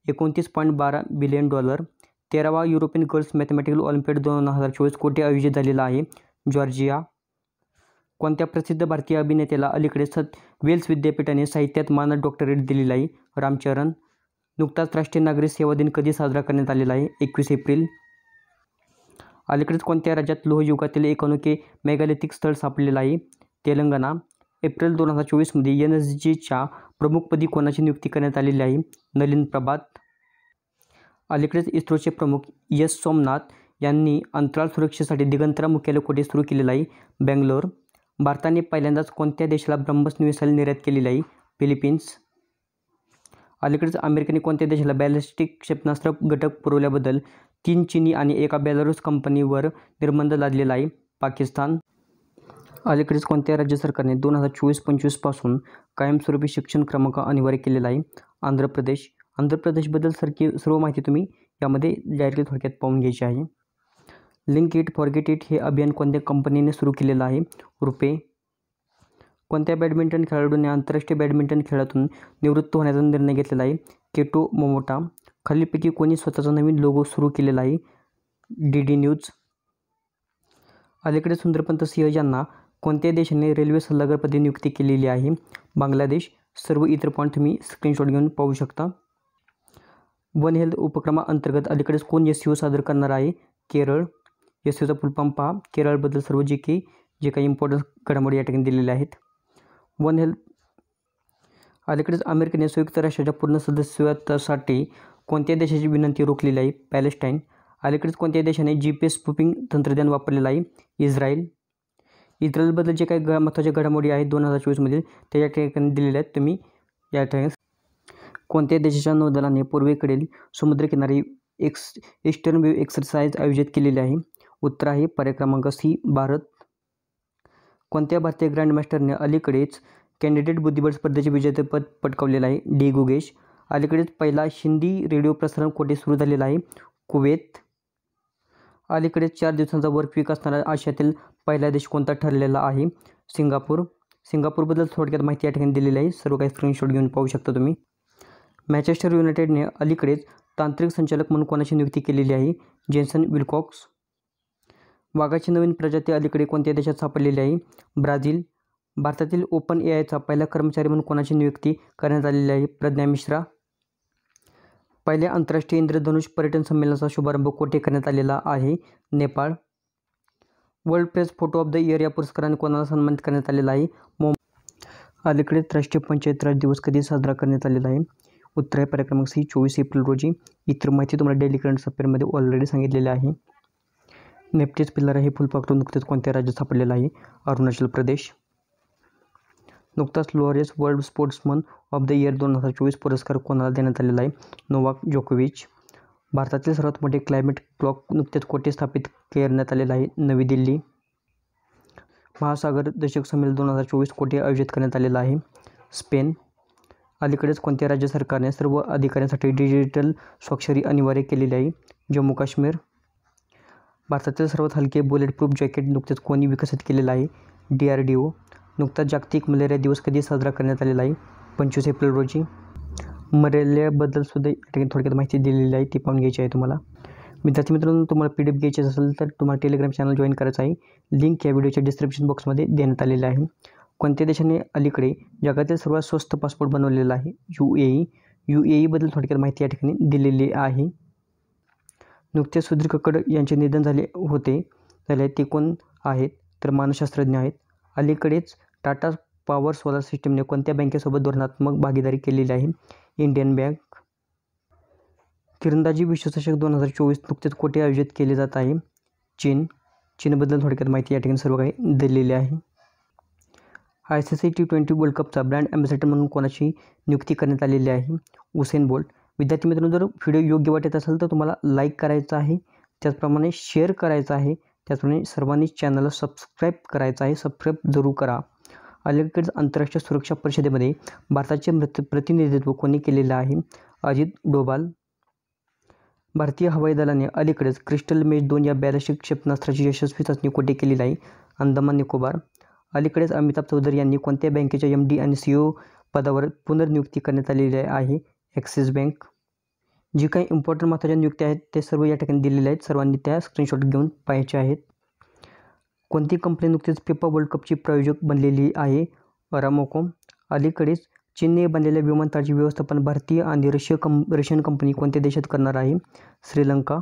$29.12 बिलियन. 13वा युरोपियन गर्ल्स मॅथमॅटिकल ऑलिम्पियाड 2024 कुठे आयोजित झालेला आहे? जॉर्जिया. कोणत्या प्रसिद्ध भारतीय अभिनेत्याला अलीकडेच वेल्स विद्यापीठाने साहित्यात मानद डॉक्टरेट दिलेला आहे? रामचरण. नुकताच राष्ट्रीय नागरी सेवा दिन कधी साजरा करण्यात आलेला आहे? 21 एप्रिल. अलीकडेच कोणत्या राज्यात लोहयुगातील एक अनोखे मेगालिथिक स्थळ सापडलेलं आहे? तेलंगणा. एप्रिल 2024मध्ये NSGच्या प्रमुखपदी कोणाची नियुक्ती करण्यात आलेली आहे? नलिन प्रभात. अलीकडेच इस्रोचे प्रमुख एस सोमनाथ यांनी अंतराळ सुरक्षेसाठी दिगंतरा मुख्यालय कुठे सुरू केलेलं आहे? बेंगलोर. भारताने पहिल्यांदाच कोणत्या देशाला ब्रह्मोस मिसाईल निर्यात केलेली आहे? फिलिपिन्स. अलीकडेच अमेरिकेने कोणत्या देशाला बॅलिस्टिक क्षेपणास्त्र घटक पुरवल्याबद्दल 3 चीनी आणि एका बेलारूस कंपनीवर निर्बंध लादलेला आहे? पाकिस्तान. अलीकडेच कोणत्या राज्य सरकारने 2024-25 पासून कायमस्वरूपी शिक्षण क्रमांक अनिवार्य केलेला आहे? आंध्र प्रदेश. आंध्र प्रदेशबद्दल सर्व माहिती तुम्ही यामध्ये डायरेक्टली थोडक्यात पाहून घ्यायची आहे. लिंक इट फॉरगेट इट हे अभियान कोणत्या कंपनीने सुरू केलेलं आहे? रुपे. कोणत्या बॅडमिंटन खेळाडूने आंतरराष्ट्रीय बॅडमिंटन खेळातून निवृत्त होण्याचा निर्णय घेतलेला आहे? Kento Momota. खालीलपैकी कोणी स्वतःचा नवीन लोगो सुरू केलेला आहे? DD news. अलीकडे सुंदरपंत सिंह यांना कोणत्या देशाने रेल्वे सल्लागारपदी नियुक्ती केलेली आहे? बांगलादेश. सर्व इतर पॉईंट तुम्ही स्क्रीनशॉट घेऊन पाहू शकता. वन हेल्थ उपक्रमाअंतर्गत अलीकडेच कोण SEO सादर करणार आहे? केरळ. SEOचा फुल फॉर्म पहा. केरळबद्दल सर्व जे काही इम्पॉर्टन्स घडामोडी या ठिकाणी दिलेल्या आहेत. One health. अलीकडेच अमेरिकेने संयुक्त राष्ट्राच्या पूर्ण सदस्यत्वासाठी कोणत्या देशाची विनंती रोखलेली आहे? पॅलेस्टाईन. अलीकडेच कोणत्या देशाने GPS स्पूफिंग तंत्रज्ञान वापरलेलं आहे? इस्रायल. इस्रायलबद्दल जे काही महत्त्वाच्या घडामोडी आहेत 2024 त्या या ठिकाणी दिलेल्या आहेत. तुम्ही या ठिकाणी कोणत्या देशाच्या नौदलाने पूर्वेकडील समुद्रकिनारी ईस्टर्न वेव्ह एक्सरसाइज आयोजित केलेली आहे? उत्तर आहे पर्याय क्रमांक C, भारत. कोणत्या भारतीय ग्रँडमास्टरने अलीकडेच कॅन्डिडेट बुद्धिबळ स्पर्धेचे विजेतेपद पटकावलेलं आहे? D. गुगेश. अलीकडेच पहिला हिंदी रेडिओ प्रसारण कोठे सुरू झालेला आहे? कुवेत. अलीकडेच 4 दिवसांचा वर्क वीक असणारा आशियातील पहिला देश कोणता ठरलेला आहे? सिंगापूर. सिंगापूरबद्दल थोडक्यात माहिती या ठिकाणी दिलेली आहे. सर्व काही स्क्रीनशॉट घेऊन पाहू शकता तुम्ही. मँचेस्टर युनायटेडने अलीकडेच तांत्रिक संचालक म्हणून कोणाची नियुक्ती केलेली आहे? Jason Wilcox. वाघाची नवीन प्रजाती अलीकडे कोणत्या देशात सापडलेली आहे? ब्राझील. भारतातील ओपन AIचा पहिला कर्मचारी म्हणून कोणाची नियुक्ती करण्यात आलेली आहे? प्रज्ञा मिश्रा. पहिल्या आंतरराष्ट्रीय इंद्रधनुष पर्यटन संमेलनाचा शुभारंभ कोठे करण्यात आलेला आहे? Nepal. World press photo of the year या पुरस्काराने कोणाला सन्मानित करण्यात आलेला आहे? अलीकडेच राष्ट्रीय पंचायत राज दिवस कधी साजरा करण्यात आलेला आहे? उत्तर आहे पर्याय क्रमांक C, 24 एप्रिल रोजी. इतर माहिती तुम्हाला डेली करंट अफेअरमध्ये ऑलरेडी सांगितलेली आहे. नेप्टेज पिल्लर हे फुलपाखरू नुकतेच कोणत्या राज्यात सापडलेलं आहे? अरुणाचल प्रदेश. नुकताच Laureus world sportsman of the year 2024 पुरस्कार कोणाला देण्यात आलेला आहे? नोवाक जोकोविच. भारतातील सर्वात मोठे क्लायमेट क्लॉक नुकतेच कोठे स्थापित करण्यात आलेलं आहे? नवी दिल्ली. महासागर दशक संमेलन 2024 कोठे आयोजित करण्यात आलेलं आहे? स्पेन. अलीकडेच कोणत्या राज्य सरकारने सर्व अधिकाऱ्यांसाठी डिजिटल स्वाक्षरी अनिवार्य केलेली आहे? जम्मू काश्मीर. भारतातील सर्वात हलके बुलेट प्रूफ जॅकेट नुकतेच कोणी विकसित केलेलं आहे? DRDO. नुकताच जागतिक मलेरिया दिवस कधी साजरा करण्यात आलेला आहे? 25 एप्रिल रोजी. मलेरियाबद्दल सुद्धा या ठिकाणी थोडक्यात माहिती दिलेली आहे, ती पाहून घ्यायची आहे तुम्हाला. विद्यार्थी मित्रांनो, तुम्हाला PDF घ्यायची असेल तर तुम्हाला टेलिग्राम चॅनल जॉईन करायचं आहे. लिंक या व्हिडिओच्या डिस्क्रिप्शन बॉक्समध्ये देण्यात आलेली आहे. कोणत्या देशाने अलीकडे जगातील सर्वात स्वस्त पासपोर्ट बनवलेला आहे? UAE. UAEबद्दल थोडक्यात माहिती या ठिकाणी दिलेली आहे. नुकतेच सुधीर कक्कड यांचे निधन झाले ते कोण आहेत? तर मानसशास्त्रज्ञ आहेत. अलीकडेच टाटा पॉवर सोलार सिस्टीमने कोणत्या बँकेसोबत धोरणात्मक भागीदारी केलेली आहे? Indian bank. तिरंदाजी विश्वचषक 2024 नुकतेच कोठे आयोजित केले जात आहे? चीन. चीनबद्दल थोडक्यात माहिती या ठिकाणी सर्व काही दिलेली आहे. ICC T20 वर्ल्ड कपचा ब्रँड ॲम्बॅसेडर म्हणून कोणाची नियुक्ती करण्यात आलेली आहे? Usain Bolt. विद्यार्थी मित्रांनो, जर व्हिडिओ योग्य वाटत असेल तर तुम्हाला लाईक करायचं आहे, त्याचप्रमाणे शेअर करायचं आहे, त्याचप्रमाणे सर्वांनी चॅनलला सबस्क्राईब करायचं आहे. सबस्क्राईब जरूर करा. अलीकडेच आंतरराष्ट्रीय सुरक्षा परिषदेमध्ये भारताचे प्रतिनिधित्व कोणी केलेलं आहे? अजित डोभाल. भारतीय हवाई दलाने अलीकडेच क्रिस्टल मेष 2 या बॅलिस्टिक क्षेपणास्त्राची यशस्वी चाचणी कोठे केलेली आहे? अंदमान निकोबार. अलीकडेच अमिताभ चौधरी यांनी कोणत्या बँकेच्या MD आणि CEO पदावर पुनर्नियुक्ती करण्यात आलेली आहे? Axis bank. जी काही इम्पॉर्टंट महत्त्वाच्या नियुक्त्या आहेत ते सर्व या ठिकाणी दिलेल्या आहेत. सर्वांनी त्या स्क्रीनशॉट घेऊन पाहायचे आहेत. कोणती कंपनी नुकतीच फिफा वर्ल्ड कपची प्रायोजक बनलेली आहे? अरामोको. अलीकडेच चीनने बांधलेल्या विमानतळाचे व्यवस्थापन भारतीय आणि रशियन कंपनी कोणत्या देशात करणार आहे? श्रीलंका.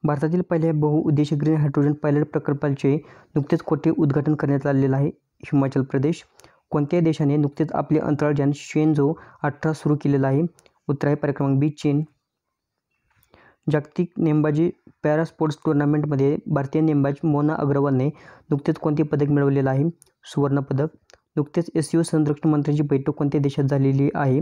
भारतातील पहिल्या बहुउद्देशीय ग्रीन हायड्रोजन पायलट प्रकल्पाचे नुकतेच कोठे उद्घाटन करण्यात आलेलं आहे? हिमाचल प्रदेश. कोणत्या देशाने नुकतेच आपले अंतराळयान शेन्झो 18 सुरू केलेलं आहे? उत्तर आहे पर्याय क्रमांक B, चीन. जागतिक नेमबाजी पॅरा स्पोर्ट्स टुर्नामेंटमध्ये भारतीय नेमबाज मोना अग्रवालने नुकतेच कोणते पदक मिळवलेलं आहे? सुवर्णपदक. नुकतेच SEO संरक्षण मंत्र्यांची बैठक कोणत्या देशात झालेली आहे?